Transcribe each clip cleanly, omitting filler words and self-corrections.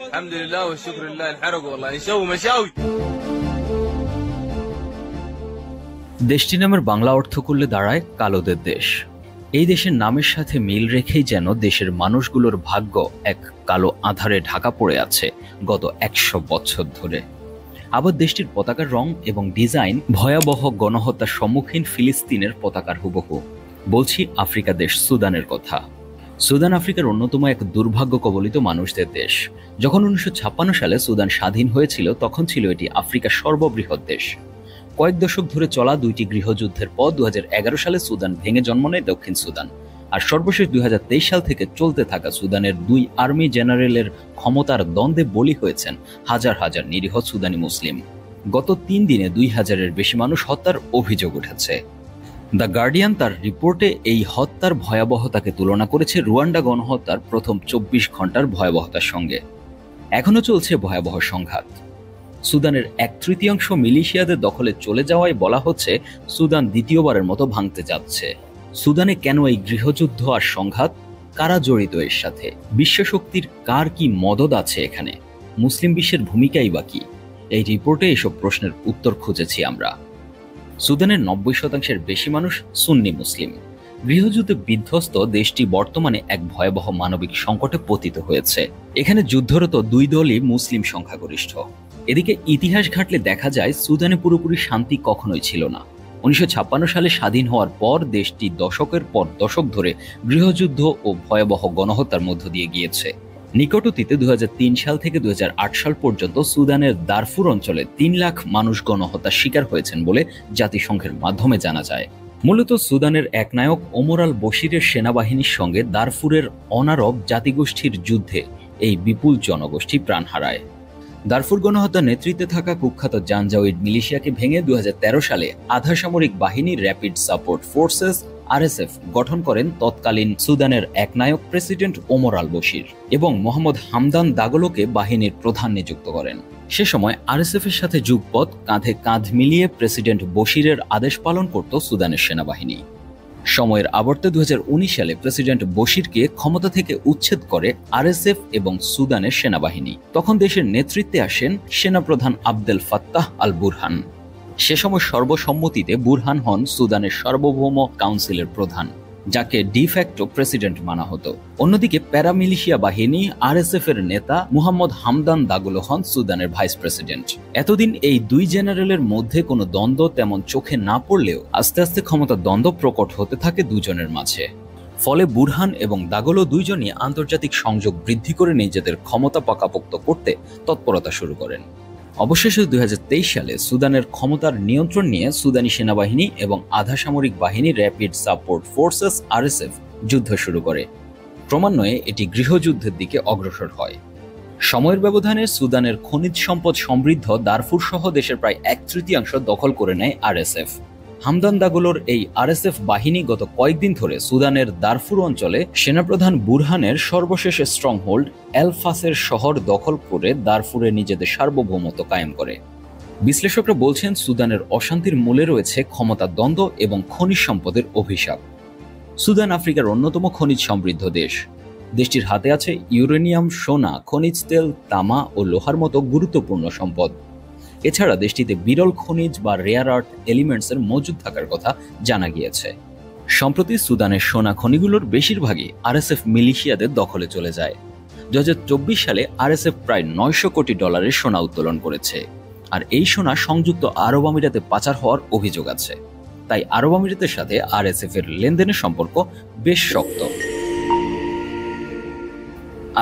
الحمد لله والشكر لله الحرق والله نسوي مشاوي। দেশটির নামের বাংলা অর্থ করলে দাঁড়ায় কালোদের দেশ। এই দেশের নামের সাথে মিল রেখেই যেন দেশের মানুষগুলোর ভাগ্য এক কালো আঁধারে ঢাকা পড়ে আছে গত 100 বছর ধরে। আবার দেশটির পতাকার রং এবং ডিজাইন ভয়াবহ গণহত্যার সম্মুখীন ফিলিস্তিনের পতাকার হুবহু। বলছি আফ্রিকা দেশ সুদানের কথা। সুদান আফ্রিকার অন্যতম এক দুর্ভাগ্য কবলিত মানুষদের দেশ। যখন 1956 সালে সুদান স্বাধীন হয়েছিল তখন ছিল এটি আফ্রিকার সর্ববৃহৎ দেশ। কয়েক দশক ধরে চলা দুইটি গৃহযুদ্ধের পর 2011 সালে সুদান ভেঙে জন্ম নেয় দক্ষিণ সুদান। আর সর্বশেষ 2023 সাল থেকে চলতে থাকা সুদানের দুই আর্মি জেনারেলের ক্ষমতার দ্বন্দ্বে বলি হয়েছেন হাজার হাজার নিরীহ সুদানি মুসলিম। গত 3 দিনে 2000-এর বেশি মানুষ হত্যার অভিযোগ উঠেছে। দ্য গার্ডিয়ান তার রিপোর্টে এই হত্যার ভয়াবহতাকে তুলনা করেছে রুয়ান্ডা গণহত্যার প্রথম 24 ঘন্টার ভয়াবহতার সঙ্গে। এখনো চলছে ভয়াবহ সংঘাত। সুদানের 1/3 মিলিশিয়াদের দখলে চলে যাওয়ায় বলা হচ্ছে সুদান দ্বিতীয়বারের মতো ভাঙতে যাচ্ছে। সুদানে কেন এই গৃহযুদ্ধ আর সংঘাত? কারা জড়িত এর সাথে? বিশ্বশক্তির কার কি মদদ আছে এখানে? মুসলিম বিশ্বের ভূমিকাই বা কি? এই রিপোর্টে এসব প্রশ্নের উত্তর খুঁজেছি আমরা। সুদানের 90% বেশি মানুষ সুন্নি মুসলিম। গৃহযুদ্ধে বিধ্বস্ত দেশটি বর্তমানে এক ভয়াবহ মানবিক সংকটে পতিত হয়েছে। এখানে যুদ্ধরত দুই দলই মুসলিম সংখ্যাগরিষ্ঠ। এদিকে ইতিহাস ঘাটলে দেখা যায় সুদানে পুরোপুরি শান্তি কখনোই ছিল না। 1956 সালে স্বাধীন হওয়ার পর দেশটি দশকের পর দশক ধরে গৃহযুদ্ধ ও ভয়াবহ গণহত্যার মধ্য দিয়ে গিয়েছে। নিকট অতীতে 2003 সাল থেকে 2008 সাল পর্যন্ত সুদানের দারফুর অঞ্চলে 3 লাখ মানুষ গণহত্যার শিকার হয়েছেন বলে জাতিসংঘের মাধ্যমে জানা যায়। মূলত সুদানের একনায়ক ওমর আল বশিরের সেনাবাহিনীর সঙ্গে দারফুরের অনারব জাতিগোষ্ঠীর যুদ্ধে এই বিপুল জনগোষ্ঠী প্রাণ হারায়। দারফুর গণহত্যার নেতৃত্বে থাকা কুখ্যাত জানজাউইড মিলিশিয়াকে ভেঙে 2013 সালে আধা সামরিক বাহিনী র্যাপিড সাপোর্ট ফোর্সেস RSF গঠন করেন তৎকালীন সুদানের একনায়ক প্রেসিডেন্ট ওমর আল বশির এবং মোহাম্মদ হামদান দাগলোকে বাহিনীর প্রধান নিযুক্ত করেন। সে সময় RSF এর সাথে যুগপৎ কাঁধে কাঁধ মিলিয়ে প্রেসিডেন্ট বশিরের আদেশ পালন করত সুদানের সেনাবাহিনী। সময়ের আবর্তে 2019 সালে প্রেসিডেন্ট বশিরকে ক্ষমতা থেকে উচ্ছেদ করে RSF এবং সুদানের সেনাবাহিনী। তখন দেশের নেতৃত্বে আসেন সেনাপ্রধান আবদেল ফাত্তাহ আল বুরহান। সে সময় সর্বসম্মতিতে বুরহান হন সুদানের সার্বভৌম কাউন্সিলের প্রধান, যাকে ডিফ্যাক্টো প্রেসিডেন্ট মানা হতো। অন্যদিকে প্যারামিলিশিয়া বাহিনী RSF এর নেতা মুহাম্মদ হামদান দাগলো হন সুদানের ভাইস প্রেসিডেন্ট। এতদিন এই দুই জেনারেলের মধ্যে কোনো দ্বন্দ্ব তেমন চোখে না পড়লেও আস্তে আস্তে ক্ষমতার দ্বন্দ্ব প্রকট হতে থাকে দুজনের মাঝে। ফলে বুরহান এবং দাগলো দুইজনই আন্তর্জাতিক সংযোগ বৃদ্ধি করে নিজেদের ক্ষমতা পাকাপোক্ত করতে তৎপরতা শুরু করেন। অবশেষে 2023 সালে সুদানের ক্ষমতার নিয়ন্ত্রণ নিয়ে সুদানি সেনাবাহিনী এবং আধা সামরিক বাহিনী র্যাপিড সাপোর্ট ফোর্সেস RSF যুদ্ধ শুরু করে। ক্রমান্বয়ে এটি গৃহযুদ্ধের দিকে অগ্রসর হয়। সময়ের ব্যবধানে সুদানের খনিজ সম্পদ সমৃদ্ধ দারফুর সহ দেশের প্রায় 1/3 দখল করে নেয় RSF। হামদান দাগলোর এই RSF বাহিনী গত কয়েকদিন ধরে সুদানের দারফুর অঞ্চলে সেনাপ্রধান বুরহানের সর্বশেষ স্ট্রংহোল্ড এল ফাসের শহর দখল করে দারফুরে নিজেদের সার্বভৌমত্ব কায়েম করে। বিশ্লেষকরা বলছেন সুদানের অশান্তির মূলে রয়েছে ক্ষমতার দ্বন্দ্ব এবং খনিজ সম্পদের অভিশাপ। সুদান আফ্রিকার অন্যতম খনিজ সমৃদ্ধ দেশ। দেশটির হাতে আছে ইউরেনিয়াম, সোনা, খনিজ তেল, তামা ও লোহার মতো গুরুত্বপূর্ণ সম্পদ। এছাড়া দেশটিতে বিরল খনিজ বা রেয়ার আর্থ এলিমেন্টসের মজুদ থাকার কথা জানা গিয়েছে। সম্প্রতি সুদানের সোনা খনিগুলোর বেশিরভাগই RSF মিলিশিয়াদের দখলে চলে যায়। 2024 সালে RSF প্রায় $900 কোটি সোনা উত্তোলন করেছে। আর এই সোনা সংযুক্ত আরব আমিরাতে পাচার হওয়ার অভিযোগ আছে। তাই আরব আমিরাতের সাথে RSF এর লেনদেনের সম্পর্ক বেশ শক্ত।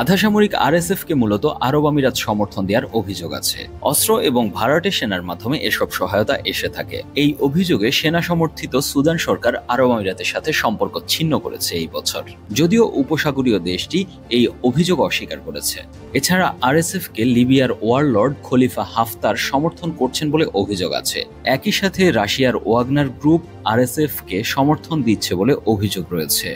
আধা সামরিক RSF কে মূলত আরব আমিরাত সমর্থন দেওয়ার অভিযোগ আছে। অস্ত্র এবং ভাড়াটে সেনার মাধ্যমে এসব সহায়তা এসে থাকে। এই অভিযোগে সেনা সমর্থিত সুদান সরকার আরব আমিরাতের সাথে সম্পর্ক ছিন্ন করেছে এই বছর, যদিও উপসাগরীয় দেশটি এই অভিযোগ অস্বীকার করেছে। এছাড়া RSF কে লিবিয়ার ওয়ারলর্ড খলিফা হাফতার সমর্থন করছেন বলে অভিযোগ আছে। একই সাথে রাশিয়ার ওয়াগনার গ্রুপ RSF কে সমর্থন দিচ্ছে বলে অভিযোগ রয়েছে।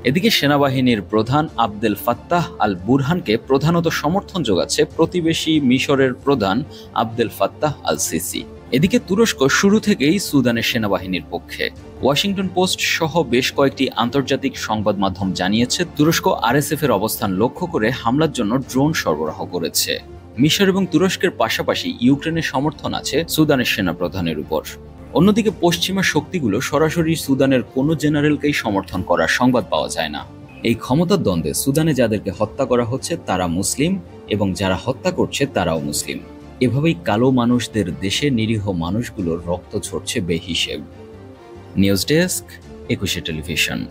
এদিকে সেনাবাহিনীর প্রধান আবদেল ফাত্তাহ আল বুরহানকে প্রধানত সমর্থন যোগাচ্ছে প্রতিবেশী মিশরের প্রধান আবদেল ফাত্তাহ আল সিসি। এদিকে তুরস্ক শুরু থেকেই সুদানের সেনাবাহিনীর পক্ষে। ওয়াশিংটন পোস্ট সহ বেশ কয়েকটি আন্তর্জাতিক সংবাদ মাধ্যম জানিয়েছে তুরস্ক আরএসএফ এর অবস্থান লক্ষ্য করে হামলার জন্য ড্রোন সরবরাহ করেছে। মিশর এবং তুরস্কের পাশাপাশি ইউক্রেনের সমর্থন আছে সুদানের সেনাপ্রধানের উপর। অন্যদিকে পশ্চিমা শক্তিগুলো সরাসরি সুদানের কোনো জেনারেলকেই সমর্থন করার সংবাদ পাওয়া যায় না। এই ক্ষমতার দ্বন্দ্বে সুদানে যাদেরকে হত্যা করা হচ্ছে তারা মুসলিম এবং যারা হত্যা করছে তারাও মুসলিম। এভাবেই কালো মানুষদের দেশে নিরীহ মানুষগুলোর রক্ত ঝরছে বেহিসেব। News desk, 21 television.